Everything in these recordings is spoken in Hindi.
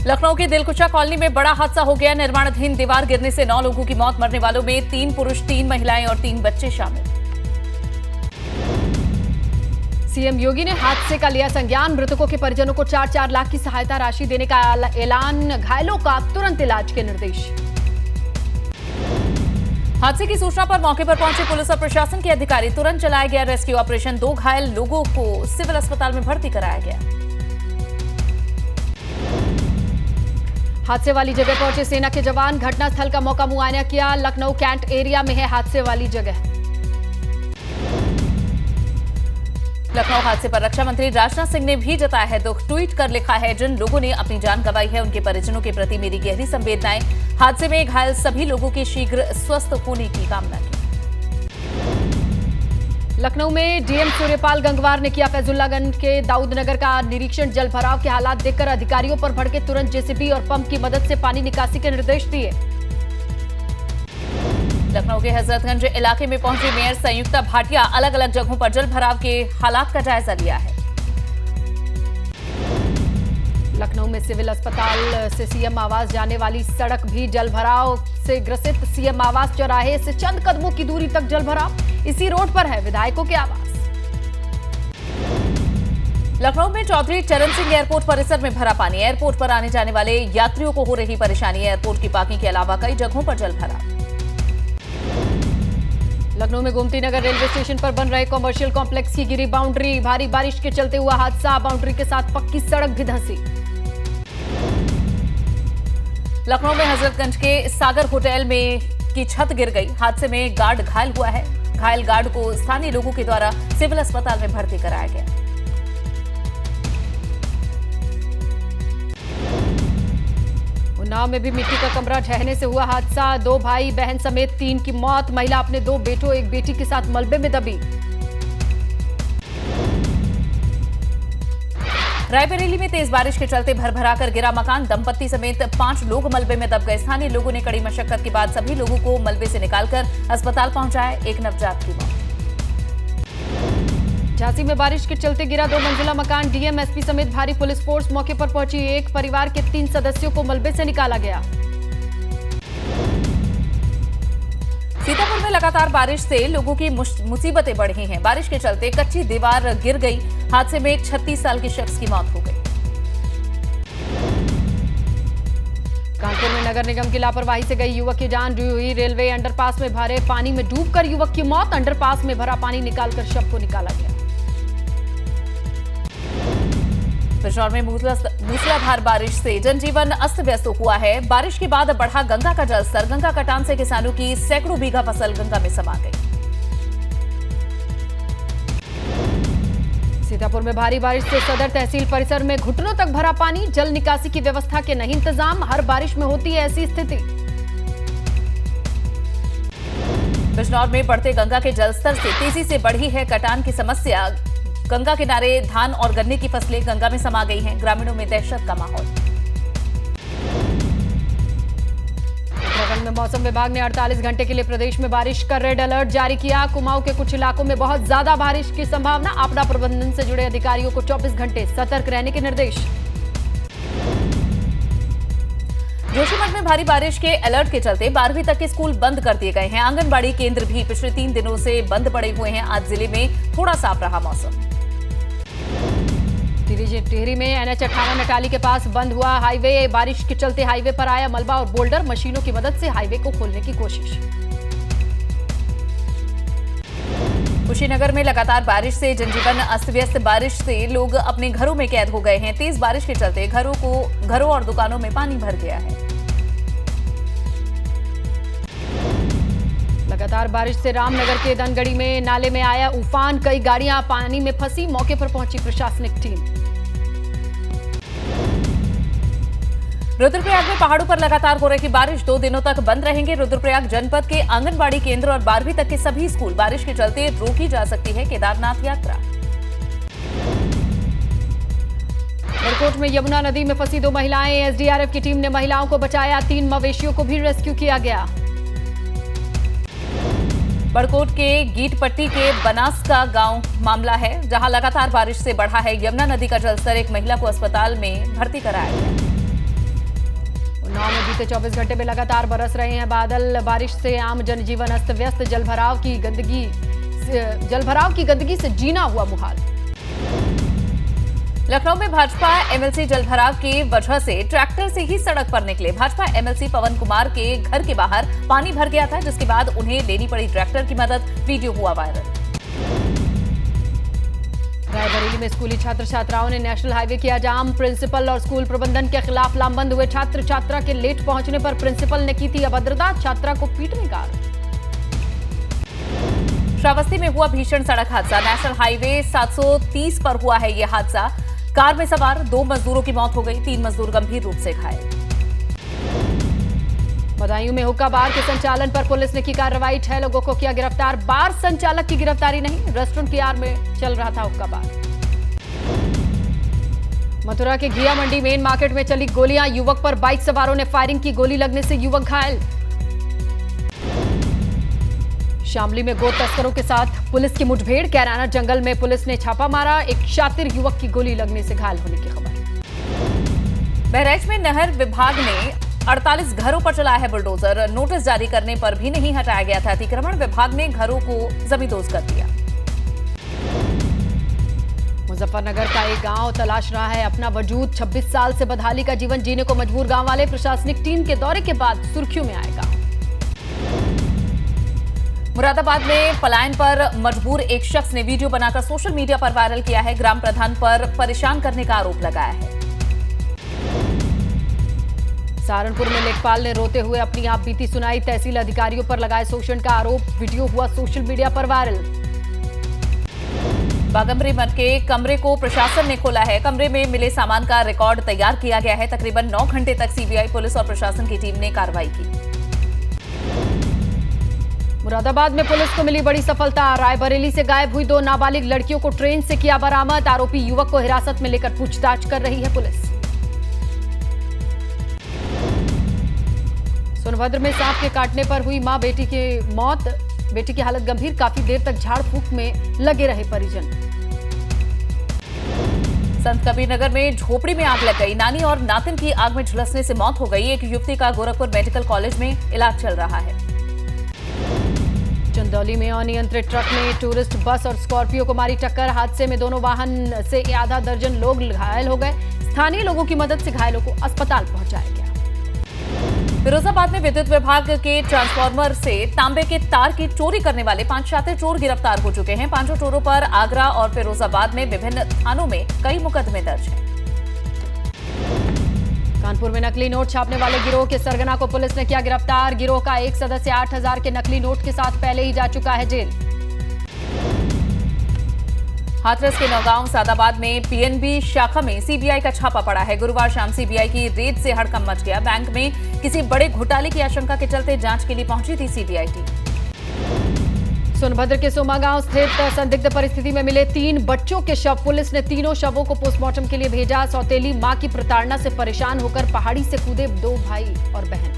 लखनऊ के दिलकुशा कॉलोनी में बड़ा हादसा हो गया। निर्माणाधीन दीवार गिरने से 9 लोगों की मौत। मरने वालों में 3 पुरुष, 3 महिलाएं और 3 बच्चे शामिल। सीएम योगी ने हादसे का लिया संज्ञान। मृतकों के परिजनों को 4-4 लाख की सहायता राशि देने का ऐलान। घायलों का तुरंत इलाज के निर्देश। हादसे की सूचना पर मौके पर पहुंचे पुलिस और प्रशासन के अधिकारी। तुरंत चलाया गया रेस्क्यू ऑपरेशन। 2 घायल लोगों को सिविल अस्पताल में भर्ती कराया गया। हादसे वाली जगह पहुंचे सेना के जवान। घटनास्थल का मौका मुआयना किया। लखनऊ कैंट एरिया में है हादसे वाली जगह। लखनऊ हादसे पर रक्षा मंत्री राजनाथ सिंह ने भी जताया है दुख। ट्वीट कर लिखा है, जिन लोगों ने अपनी जान गंवाई है उनके परिजनों के प्रति मेरी गहरी संवेदनाएं। हादसे में घायल सभी लोगों के शीघ्र स्वस्थ होने की कामना की। लखनऊ में डीएम सूर्यपाल गंगवार ने किया फैजुल्लागंज के दाऊदनगर का निरीक्षण। जल भराव के हालात देखकर अधिकारियों पर भड़के। तुरंत जेसीबी और पंप की मदद से पानी निकासी के निर्देश दिए। लखनऊ के हजरतगंज इलाके में पहुंची मेयर संयुक्ता भाटिया। अलग अलग जगहों पर जल भराव के हालात का जायजा लिया है। लखनऊ में सिविल अस्पताल से सीएम आवास जाने वाली सड़क भी जल भराव से ग्रसित। सीएम आवास चौराहे से चंद कदमों की दूरी तक जल भराव। इसी रोड पर है विधायकों के आवास। लखनऊ में चौधरी चरण सिंह एयरपोर्ट परिसर में भरा पानी। एयरपोर्ट पर आने जाने वाले यात्रियों को हो रही परेशानी। एयरपोर्ट की पार्किंग के अलावा कई जगहों पर जल भरा। लखनऊ में गोमती नगर रेलवे स्टेशन पर बन रहे कॉमर्शियल कॉम्प्लेक्स की गिरी बाउंड्री। भारी बारिश के चलते हुआ हादसा। बाउंड्री के साथ पक्की सड़क भी धंसी। लखनऊ में हजरतगंज के सागर होटल में की छत गिर गई। हादसे में गार्ड घायल हुआ है। घायल गार्ड को स्थानीय लोगों के द्वारा सिविल अस्पताल में भर्ती कराया गया। उन्नाव में भी मिट्टी का कमरा ढहने से हुआ हादसा। 2 भाई बहन समेत 3 की मौत। महिला अपने 2 बेटों 1 बेटी के साथ मलबे में दबी। रायबरेली में तेज बारिश के चलते भरभराकर गिरा मकान। दंपत्ति समेत 5 लोग मलबे में दब गए। स्थानीय लोगों ने कड़ी मशक्कत के बाद सभी लोगों को मलबे से निकालकर अस्पताल पहुंचाया। 1 नवजात की मौत। झांसी में बारिश के चलते गिरा 2 मंजिला मकान। डीएम एसपी समेत भारी पुलिस फोर्स मौके पर पहुंची। एक परिवार के 3 सदस्यों को मलबे से निकाला गया। सीतापुर में लगातार बारिश से लोगों की मुसीबतें बढ़ी हैं। बारिश के चलते कच्ची दीवार गिर गई। हादसे में 36 साल के शख्स की मौत हो गई। कानपुर में नगर निगम की लापरवाही से गई युवक की जान हुई। रेलवे अंडरपास में भरे पानी में डूबकर युवक की मौत। अंडरपास में भरा पानी निकालकर शव को निकाला गया। बिजनौर में मूसलाधार बारिश से जनजीवन अस्त व्यस्त हुआ है। बारिश के बाद बढ़ा गंगा का जलस्तर। गंगा कटान से किसानों की सैकड़ों बीघा फसल गंगा में समा गई। सीतापुर में भारी बारिश से सदर तहसील परिसर में घुटनों तक भरा पानी। जल निकासी की व्यवस्था के नहीं इंतजाम। हर बारिश में होती है ऐसी स्थिति। बिजनौर में बढ़ते गंगा के जलस्तर से तेजी से बढ़ी है कटान की समस्या। गंगा किनारे धान और गन्ने की फसलें गंगा में समा गई हैं। ग्रामीणों में दहशत का माहौल। उत्तराखंड में मौसम विभाग ने 48 घंटे के लिए प्रदेश में बारिश का रेड अलर्ट जारी किया। कुमाऊं के कुछ इलाकों में बहुत ज्यादा बारिश की संभावना। आपदा प्रबंधन से जुड़े अधिकारियों को 24 घंटे सतर्क रहने के निर्देश। जोशीमठ में भारी बारिश के अलर्ट के चलते 12वीं तक के स्कूल बंद कर दिए गए हैं। आंगनबाड़ी केंद्र भी पिछले 3 दिनों से बंद पड़े हुए हैं। आज जिले में थोड़ा साफ रहा मौसम। टिहरी में NH 58 अटाली के पास बंद हुआ हाईवे। बारिश के चलते हाईवे पर आया मलबा और बोल्डर। मशीनों की मदद से हाईवे को खोलने की कोशिश। कुशीनगर में लगातार बारिश से जनजीवन अस्त व्यस्त। बारिश से लोग अपने घरों में कैद हो गए हैं। तेज बारिश के चलते घरों और दुकानों में पानी भर गया है। लगातार बारिश से रामनगर के दनगढ़ी में नाले में आया उफान। कई गाड़ियां पानी में फंसी। मौके पर पहुंची प्रशासनिक टीम। रुद्रप्रयाग में पहाड़ों पर लगातार हो रही बारिश। 2 दिनों तक बंद रहेंगे रुद्रप्रयाग जनपद के आंगनबाड़ी केंद्र और 12वीं तक के सभी स्कूल। बारिश के चलते रोकी जा सकती है केदारनाथ यात्रा। बड़कोट में यमुना नदी में फंसी 2 महिलाएं। एसडीआरएफ की टीम ने महिलाओं को बचाया। 3 मवेशियों को भी रेस्क्यू किया गया। बड़कोट के गीटपट्टी के बनास का गांव मामला है, जहां लगातार बारिश से बढ़ा है यमुना नदी का जलस्तर। एक महिला को अस्पताल में भर्ती कराया गया। लखनऊ में बीते 24 घंटे में लगातार बरस रहे हैं बादल। बारिश से आम जनजीवन अस्त व्यस्त। जलभराव की गंदगी से जीना हुआ मुहाल। लखनऊ में भाजपा एमएलसी जलभराव की वजह से ट्रैक्टर से ही सड़क पर निकले। भाजपा एमएलसी पवन कुमार के घर के बाहर पानी भर गया था, जिसके बाद उन्हें लेनी पड़ी ट्रैक्टर की मदद। वीडियो हुआ वायरल। रायबरेली में स्कूली छात्र छात्राओं ने नेशनल हाईवे किया जाम। प्रिंसिपल और स्कूल प्रबंधन के खिलाफ लामबंद हुए छात्र छात्रा के लेट पहुंचने पर प्रिंसिपल ने की थी अभद्रता। छात्रा को पीटने का आरोप। श्रावस्ती में हुआ भीषण सड़क हादसा। नेशनल हाईवे 730 पर हुआ है यह हादसा। कार में सवार 2 मजदूरों की मौत हो गई, 3 मजदूर गंभीर रूप से घायल। बदायूं में हुक्का बार के संचालन पर पुलिस ने की कार्रवाई। 6 लोगों को किया गिरफ्तार। बार संचालक की गिरफ्तारी नहीं, रेस्टोरेंट की आड़ में चल रहा था हुक्का बार। मथुरा के घिया मंडी मेन मार्केट में चली गोलियां। युवक पर बाइक सवारों ने फायरिंग की, गोली लगने से युवक घायल। शामली में गो तस्करों के साथ पुलिस की मुठभेड़। कैराना जंगल में पुलिस ने छापा मारा। एक शातिर युवक की गोली लगने से घायल होने की खबर। बहराइच में नहर विभाग ने 48 घरों पर चलाया है बुलडोजर। नोटिस जारी करने पर भी नहीं हटाया गया था अतिक्रमण। विभाग ने घरों को जमींदोज कर दिया। मुजफ्फरनगर का एक गांव तलाश रहा है अपना वजूद। 26 साल से बदहाली का जीवन जीने को मजबूर गांव वाले। प्रशासनिक टीम के दौरे के बाद सुर्खियों में आएगा। मुरादाबाद में पलायन पर मजबूर एक शख्स ने वीडियो बनाकर सोशल मीडिया पर वायरल किया है। ग्राम प्रधान पर परेशान करने का आरोप लगाया है। सहारनपुर में लेखपाल ने रोते हुए अपनी आपबीती सुनाई। तहसील अधिकारियों पर लगाए शोषण का आरोप। वीडियो हुआ सोशल मीडिया पर वायरल। बागमरी मठ के कमरे को प्रशासन ने खोला है। कमरे में मिले सामान का रिकॉर्ड तैयार किया गया है। तकरीबन 9 घंटे तक सीबीआई, पुलिस और प्रशासन की टीम ने कार्रवाई की। मुरादाबाद में पुलिस को मिली बड़ी सफलता। रायबरेली से गायब हुई 2 नाबालिग लड़कियों को ट्रेन से किया बरामद। आरोपी युवक को हिरासत में लेकर पूछताछ कर रही है पुलिस। सोनभद्र में सांप के काटने पर हुई मां बेटी की मौत। बेटी की हालत गंभीर। काफी देर तक झाड़ फूंक में लगे रहे परिजन। संत कबीर नगर में झोपड़ी में आग लग गई। नानी और नातिन की आग में झुलसने से मौत हो गई। एक युवती का गोरखपुर मेडिकल कॉलेज में इलाज चल रहा है। चंदौली में अनियंत्रित ट्रक ने टूरिस्ट बस और स्कॉर्पियो को मारी टक्कर। हादसे में दोनों वाहन से आधा दर्जन लोग घायल हो गए। स्थानीय लोगों की मदद से घायलों को अस्पताल पहुंचाया गया। फिरोजाबाद में विद्युत विभाग के ट्रांसफार्मर से तांबे के तार की चोरी करने वाले 5 शातिर चोर गिरफ्तार हो चुके हैं। 5 चोरों पर आगरा और फिरोजाबाद में विभिन्न थानों में कई मुकदमे दर्ज हैं। कानपुर में नकली नोट छापने वाले गिरोह के सरगना को पुलिस ने किया गिरफ्तार। गिरोह का एक सदस्य 8,000 के नकली नोट के साथ पहले ही जा चुका है जेल। हाथरस के नौगांव सादाबाद में पीएनबी शाखा में सीबीआई का छापा पड़ा है। गुरुवार शाम सीबीआई की रेड से हड़कंप मच गया। बैंक में किसी बड़े घोटाले की आशंका के चलते जांच के लिए पहुंची थी सीबीआई टीम। सोनभद्र के सोमागांव स्थित संदिग्ध परिस्थिति में मिले 3 बच्चों के शव। पुलिस ने तीनों शवों को पोस्टमार्टम के लिए भेजा। सौतेली मां की प्रताड़ना से परेशान होकर पहाड़ी से कूदे 2 भाई और बहन।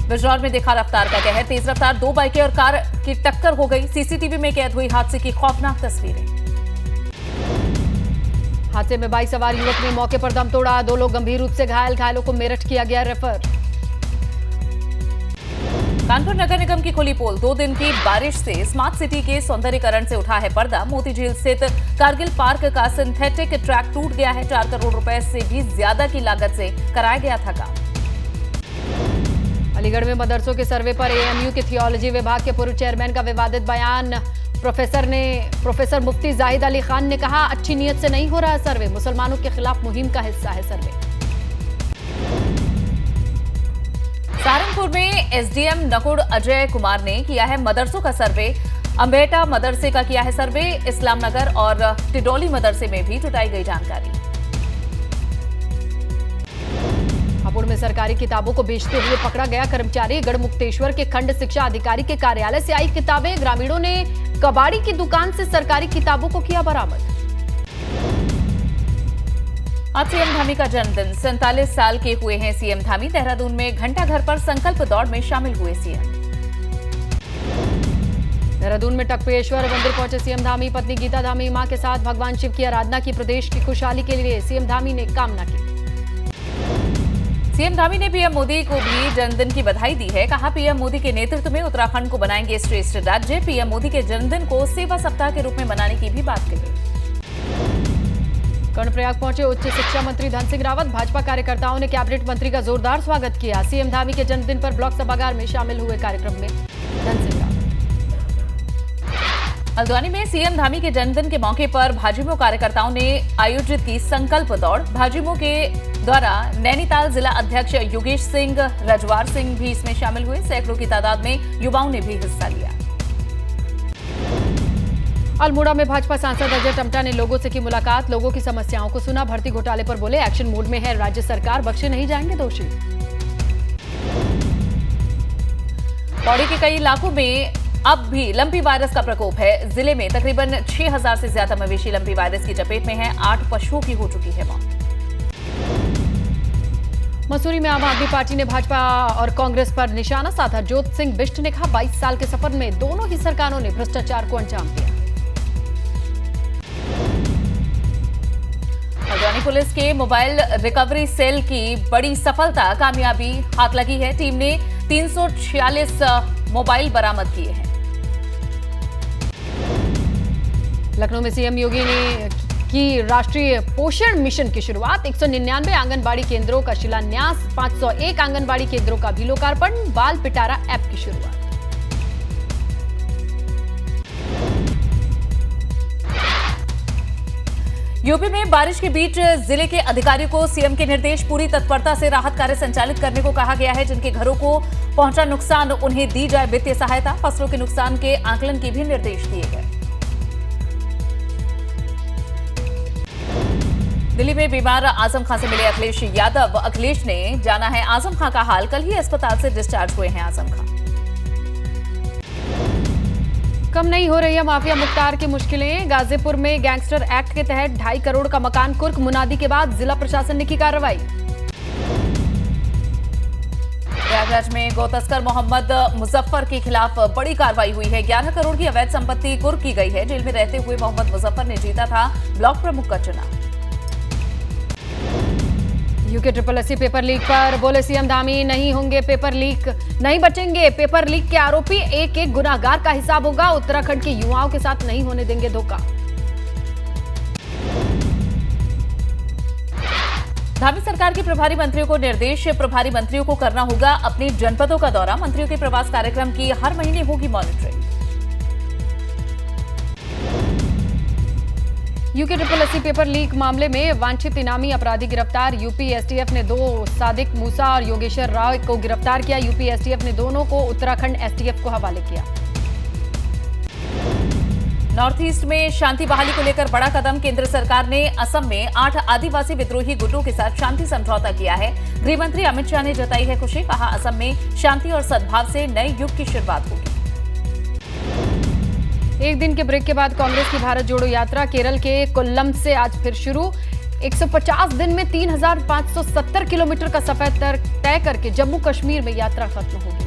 बिजनौर में देखा रफ्तार का कहर। तेज रफ्तार 2 बाइकें और कार की टक्कर हो गई। सीसीटीवी में कैद हुई हादसे की खौफनाक तस्वीरें। हादसे में बाइक सवार युवक ने मौके पर दम तोड़ा। 2 लोग गंभीर रूप से घायल। घायलों को मेरठ किया गया रेफर। कानपुर नगर निगम की खुली पोल। 2 दिन की बारिश से स्मार्ट सिटी के सौंदर्यीकरण से उठा है पर्दा। मोती झील स्थित कारगिल पार्क का सिंथेटिक ट्रैक टूट गया है। 4 करोड़ रुपए से भी ज्यादा की लागत से कराया गया था काम। अलीगढ़ में मदरसों के सर्वे पर एएमयू के थियोलॉजी विभाग के पूर्व चेयरमैन का विवादित बयान। प्रोफेसर मुफ्ती जाहिद अली खान ने कहा, अच्छी नीयत से नहीं हो रहा है सर्वे, मुसलमानों के खिलाफ मुहिम का हिस्सा है सर्वे। सहारनपुर में एसडीएम नकुड़ अजय कुमार ने किया है मदरसों का सर्वे। अंबेटा मदरसे का किया है सर्वे। इस्लाम नगर और टिडोली मदरसे में भी जुटाई गई जानकारी। हापुड़ में सरकारी किताबों को बेचते हुए पकड़ा गया कर्मचारी। गढ़मुक्तेश्वर के खंड शिक्षा अधिकारी के कार्यालय से आई किताबें। ग्रामीणों ने कबाड़ी की दुकान से सरकारी किताबों को किया बरामद। आज सीएम धामी का जन्मदिन। 47 साल के हुए हैं सीएम धामी। देहरादून में घंटा घर पर संकल्प दौड़ में शामिल हुए सीएम। देहरादून में टकपेश्वर मंदिर पहुंचे सीएम धामी। पत्नी गीता धामी मां के साथ भगवान शिव की आराधना की। प्रदेश की खुशहाली के लिए सीएम धामी ने कामना की। सीएम धामी ने पीएम मोदी को भी जन्मदिन की बधाई दी है। कहा, पीएम मोदी के नेतृत्व में उत्तराखंड को बनाएंगे श्रेष्ठ राज्य। पीएम मोदी के जन्मदिन को सेवा सप्ताह के रूप में मनाने की भी बात कही। कर्णप्रयाग पहुंचे उच्च शिक्षा मंत्री धन सिंह रावत। भाजपा कार्यकर्ताओं ने कैबिनेट मंत्री का जोरदार स्वागत किया। सीएम धामी के जन्मदिन पर ब्लॉक सभागार में शामिल हुए कार्यक्रम में धन सिंह रावत। हल्द्वानी में सीएम धामी के जन्मदिन के मौके पर भाजपा कार्यकर्ताओं ने आयोजित की संकल्प दौड़। भाजपा के द्वारा नैनीताल जिला अध्यक्ष योगेश सिंह रजवार सिंह भी इसमें शामिल हुए। सैकड़ों की तादाद में युवाओं ने भी हिस्सा लिया। अल्मोड़ा में भाजपा सांसद अजय टमटा ने लोगों से की मुलाकात। लोगों की समस्याओं को सुना। भर्ती घोटाले पर बोले, एक्शन मोड में है राज्य सरकार, बख्शे नहीं जाएंगे दोषी। पौड़ी के कई इलाकों में अब भी लंपी वायरस का प्रकोप है। जिले में तकरीबन 6000 से ज्यादा मवेशी लंपी वायरस की चपेट में हैं। 8 पशुओं की हो चुकी है मौत। मसूरी में आम आदमी पार्टी ने भाजपा और कांग्रेस पर निशाना साधा। जोत सिंह बिष्ट ने कहा, 22 साल के सफर में दोनों ही सरकारों ने भ्रष्टाचार को अंजाम दिया। हल्द्वानी पुलिस के मोबाइल रिकवरी सेल की बड़ी सफलता कामयाबी हाथ लगी है। टीम ने 346 मोबाइल बरामद किए हैं। लखनऊ में सीएम योगी ने की राष्ट्रीय पोषण मिशन की शुरुआत। 199 आंगनबाड़ी केंद्रों का शिलान्यास। 501 आंगनबाड़ी केंद्रों का भी लोकार्पण। बाल पिटारा ऐप की शुरुआत। यूपी में बारिश के बीच जिले के अधिकारियों को सीएम के निर्देश। पूरी तत्परता से राहत कार्य संचालित करने को कहा गया है। जिनके घरों को पहुंचा नुकसान, उन्हें दी जाए वित्तीय सहायता। फसलों के नुकसान के आकलन के भी निर्देश दिए गए। दिल्ली में बीमार आजम खां से मिले अखिलेश यादव। अखिलेश ने जाना है आजम खां का हाल। कल ही अस्पताल से डिस्चार्ज हुए हैं आजम खां। कम नहीं हो रही है माफिया मुख्तार की मुश्किलें। गाजीपुर में गैंगस्टर एक्ट के तहत 2.5 करोड़ का मकान कुर्क। मुनादी के बाद जिला प्रशासन ने की कार्रवाई। प्रयागराज में गौ तस्कर मोहम्मद मुजफ्फर के खिलाफ बड़ी कार्रवाई हुई है। 11 करोड़ की अवैध संपत्ति कुर्क की गई है। जेल में रहते हुए मोहम्मद मुजफ्फर ने जीता था ब्लॉक प्रमुख का चुनाव। यूके SSSC पेपर लीक पर बोले सीएम धामी, नहीं होंगे पेपर लीक, नहीं बचेंगे पेपर लीक के आरोपी। एक एक गुनाहगार का हिसाब होगा। उत्तराखंड के युवाओं के साथ नहीं होने देंगे धोखा। धामी सरकार के प्रभारी मंत्रियों को निर्देश। प्रभारी मंत्रियों को करना होगा अपने जनपदों का दौरा। मंत्रियों के प्रवास कार्यक्रम की हर महीने होगी monitoring. UK SSSC paper leak मामले में वांछित इनामी अपराधी गिरफ्तार। यूपी एसटीएफ ने 2 सादिक मूसा और योगेश्वर राव को गिरफ्तार किया। यूपी एसटीएफ ने दोनों को उत्तराखंड एसटीएफ को हवाले किया। नॉर्थ ईस्ट में शांति बहाली को लेकर बड़ा कदम। केंद्र सरकार ने असम में 8 आदिवासी विद्रोही गुटों के साथ शांति समझौता किया है। गृह मंत्री अमित शाह ने जताई है खुशी। कहा, असम में शांति और सद्भाव से नए युग की शुरुआत होगी। एक दिन के ब्रेक के बाद कांग्रेस की भारत जोड़ो यात्रा केरल के कोल्लम से आज फिर शुरू। 150 दिन में 3570 किलोमीटर का सफर तय करके जम्मू कश्मीर में यात्रा खत्म होगी।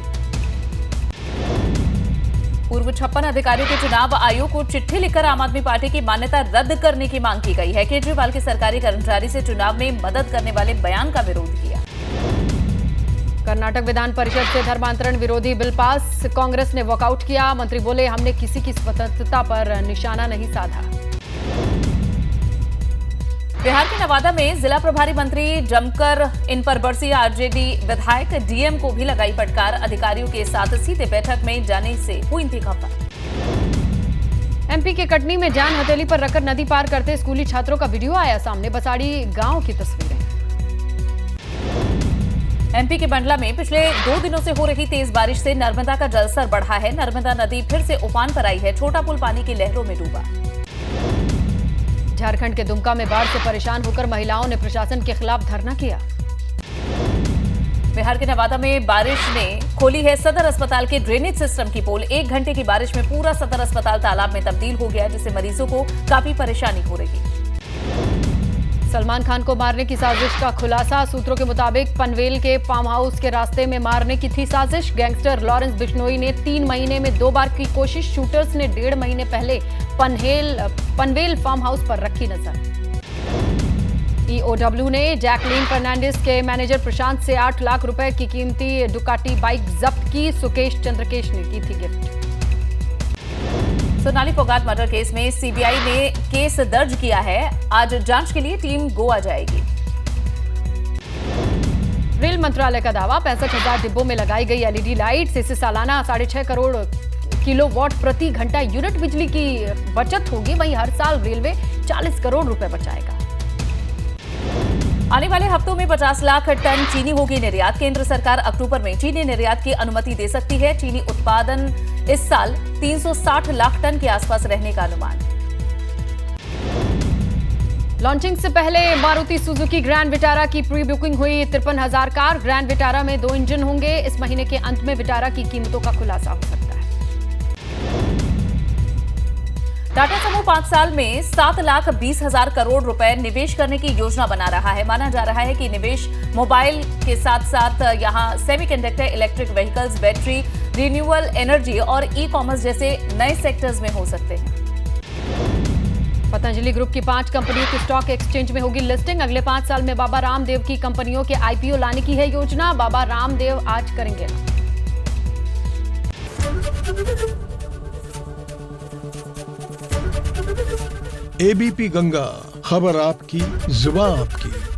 पूर्व 56 अधिकारियों के चुनाव आयोग को चिट्ठी लिखकर आम आदमी पार्टी की मान्यता रद्द करने की मांग की गई है। केजरीवाल के सरकारी कर्मचारी से चुनाव में मदद करने वाले बयान का विरोध किया। कर्नाटक विधान परिषद से धर्मांतरण विरोधी बिल पास। कांग्रेस ने वॉकआउट किया। मंत्री बोले, हमने किसी की स्वतंत्रता पर निशाना नहीं साधा। बिहार के नवादा में जिला प्रभारी मंत्री जमकर इन पर बरसी। आरजेडी विधायक डीएम को भी लगाई फटकार। अधिकारियों के साथ सीधे बैठक में जाने से हुई थी खबर। एमपी के कटनी में जान हथेली पर रखकर नदी पार करते स्कूली छात्रों का वीडियो आया सामने। बसाड़ी गांव की तस्वीरें। एमपी के मंडला में पिछले 2 दिनों से हो रही तेज बारिश से नर्मदा का जलस्तर बढ़ा है। नर्मदा नदी फिर से उफान पर आई है। छोटा पुल पानी की लहरों में डूबा। झारखंड के दुमका में बाढ़ से परेशान होकर महिलाओं ने प्रशासन के खिलाफ धरना किया। बिहार के नवादा में बारिश ने खोली है सदर अस्पताल के ड्रेनेज सिस्टम की पोल। 1 घंटे की बारिश में पूरा सदर अस्पताल तालाब में तब्दील हो गया, जिससे मरीजों को काफी परेशानी हो रही। सलमान खान को मारने की साजिश का खुलासा। सूत्रों के मुताबिक पनवेल के फार्म हाउस के रास्ते में मारने की थी साजिश। गैंगस्टर लॉरेंस बिश्नोई ने 3 महीने में 2 बार की कोशिश। शूटर्स ने 1.5 महीने पहले पनवेल फार्म हाउस पर रखी नजर। ईओडब्ल्यू ने जैकलीन फर्नांडिस के मैनेजर प्रशांत से 8 लाख रुपए की कीमती डुकाटी बाइक जब्त की। सुकेश चंद्रकेश ने की थी gift. Sonali Phogat murder case में सीबीआई ने केस दर्ज किया है। आज जांच के लिए टीम गोवा जाएगी। रेल मंत्रालय का दावा 65,000 डिब्बों में लगाई गई एलईडी लाइट्स, इससे सालाना 6.5 करोड़ किलोवाट प्रति घंटा यूनिट बिजली की बचत होगी। वहीं हर साल रेलवे 40 करोड़ रुपए बचाएगा। आने वाले हफ्तों में 50 लाख टन चीनी होगी निर्यात। केंद्र सरकार अक्टूबर में चीनी निर्यात की अनुमति दे सकती है। चीनी उत्पादन इस साल 360 लाख टन के आसपास रहने का अनुमान। लॉन्चिंग से पहले मारुति सुजुकी ग्रैंड विटारा की प्री बुकिंग हुई। 53,000 कार। ग्रैंड विटारा में 2 इंजन होंगे। इस महीने के अंत में विटारा की कीमतों का खुलासा हो सकता है। टाटा समूह 5 साल में 7,20,000 करोड़ रुपए निवेश करने की योजना बना रहा है। माना जा रहा है कि निवेश मोबाइल के साथ साथ यहां semiconductor, electric vehicles, battery, renewable energy और ई-कॉमर्स जैसे नए सेक्टर्स में हो सकते हैं। पतंजलि ग्रुप की 5 कंपनियों की स्टॉक एक्सचेंज में होगी लिस्टिंग। अगले 5 साल में बाबा रामदेव की कंपनियों के आईपीओ लाने की है योजना। बाबा रामदेव आज करेंगे। एबीपी गंगा, खबर आपकी, जुबान आपकी।